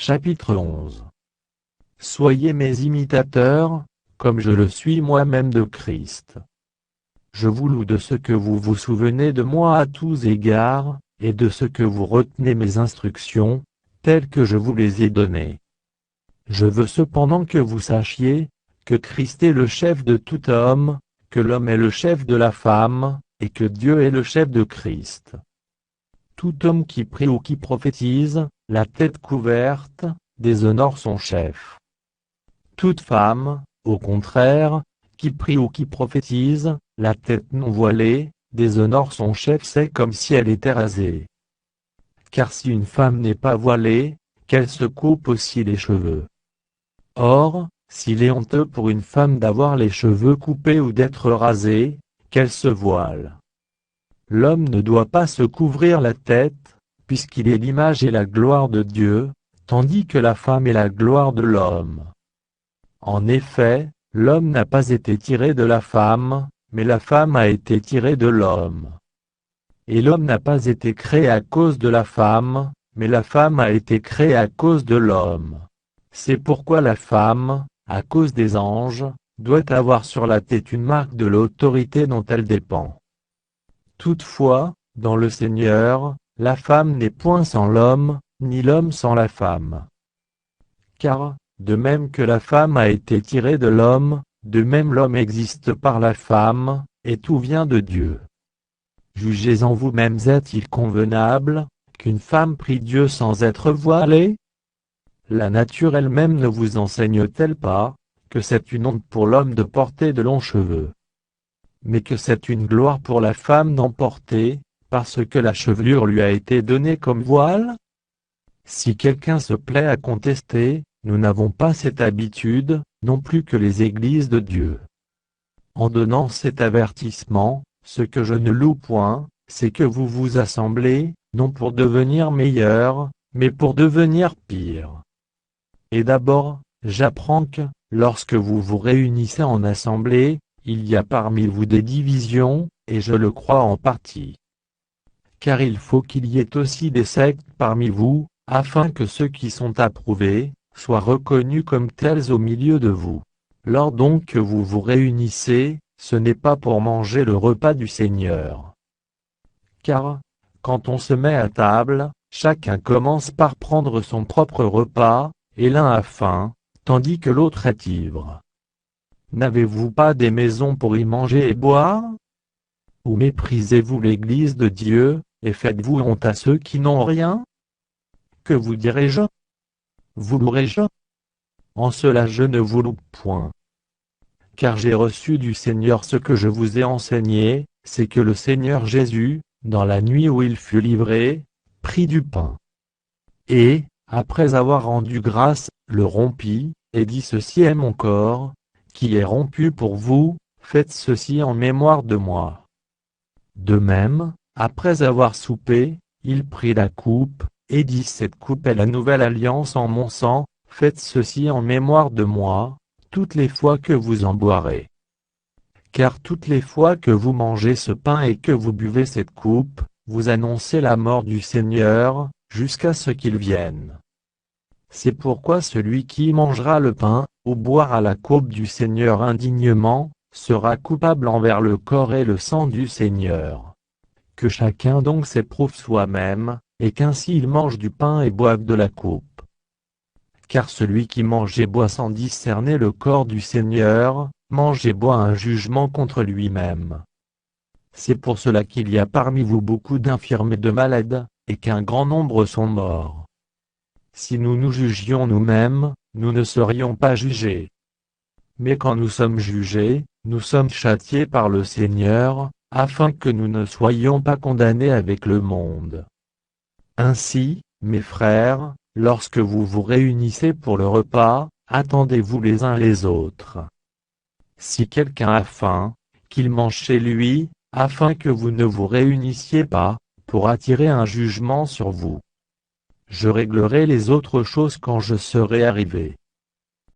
Chapitre 11. Soyez mes imitateurs, comme je le suis moi-même de Christ. Je vous loue de ce que vous vous souvenez de moi à tous égards, et de ce que vous retenez mes instructions, telles que je vous les ai données. Je veux cependant que vous sachiez, que Christ est le chef de tout homme, que l'homme est le chef de la femme, et que Dieu est le chef de Christ. Tout homme qui prie ou qui prophétise, la tête couverte, déshonore son chef. Toute femme, au contraire, qui prie ou qui prophétise, la tête non voilée, déshonore son chef, c'est comme si elle était rasée. Car si une femme n'est pas voilée, qu'elle se coupe aussi les cheveux. Or, s'il est honteux pour une femme d'avoir les cheveux coupés ou d'être rasée, qu'elle se voile. L'homme ne doit pas se couvrir la tête, puisqu'il est l'image et la gloire de Dieu, tandis que la femme est la gloire de l'homme. En effet, l'homme n'a pas été tiré de la femme, mais la femme a été tirée de l'homme. Et l'homme n'a pas été créé à cause de la femme, mais la femme a été créée à cause de l'homme. C'est pourquoi la femme, à cause des anges, doit avoir sur la tête une marque de l'autorité dont elle dépend. Toutefois, dans le Seigneur, la femme n'est point sans l'homme, ni l'homme sans la femme. Car, de même que la femme a été tirée de l'homme, de même l'homme existe par la femme, et tout vient de Dieu. Jugez-en vous-mêmes, est-il convenable, qu'une femme prie Dieu sans être voilée? La nature elle-même ne vous enseigne-t-elle pas, que c'est une honte pour l'homme de porter de longs cheveux? Mais que c'est une gloire pour la femme d'en porter, parce que la chevelure lui a été donnée comme voile? Si quelqu'un se plaît à contester, nous n'avons pas cette habitude, non plus que les églises de Dieu. En donnant cet avertissement, ce que je ne loue point, c'est que vous vous assemblez, non pour devenir meilleur, mais pour devenir pire. Et d'abord, j'apprends que, lorsque vous vous réunissez en assemblée, il y a parmi vous des divisions, et je le crois en partie. Car il faut qu'il y ait aussi des sectes parmi vous, afin que ceux qui sont approuvés, soient reconnus comme tels au milieu de vous. Lors donc que vous vous réunissez, ce n'est pas pour manger le repas du Seigneur. Car, quand on se met à table, chacun commence par prendre son propre repas, et l'un a faim, tandis que l'autre est ivre. N'avez-vous pas des maisons pour y manger et boire? Ou méprisez-vous l'Église de Dieu, et faites-vous honte à ceux qui n'ont rien? Que vous dirai-je? Vous louerai-je? En cela je ne vous loue point. Car j'ai reçu du Seigneur ce que je vous ai enseigné, c'est que le Seigneur Jésus, dans la nuit où il fut livré, prit du pain. Et, après avoir rendu grâce, le rompit, et dit: ceci est mon corps, qui est rompu pour vous, faites ceci en mémoire de moi. De même, après avoir soupé, il prit la coupe, et dit: cette coupe est la nouvelle alliance en mon sang, faites ceci en mémoire de moi, toutes les fois que vous en boirez. Car toutes les fois que vous mangez ce pain et que vous buvez cette coupe, vous annoncez la mort du Seigneur, jusqu'à ce qu'il vienne. C'est pourquoi celui qui mangera le pain, ou boira la coupe du Seigneur indignement, sera coupable envers le corps et le sang du Seigneur. Que chacun donc s'éprouve soi-même, et qu'ainsi il mange du pain et boive de la coupe. Car celui qui mange et boit sans discerner le corps du Seigneur, mange et boit un jugement contre lui-même. C'est pour cela qu'il y a parmi vous beaucoup d'infirmes et de malades, et qu'un grand nombre sont morts. Si nous nous jugions nous-mêmes, nous ne serions pas jugés. Mais quand nous sommes jugés, nous sommes châtiés par le Seigneur, afin que nous ne soyons pas condamnés avec le monde. Ainsi, mes frères, lorsque vous vous réunissez pour le repas, attendez-vous les uns les autres. Si quelqu'un a faim, qu'il mange chez lui, afin que vous ne vous réunissiez pas, pour attirer un jugement sur vous. Je réglerai les autres choses quand je serai arrivé.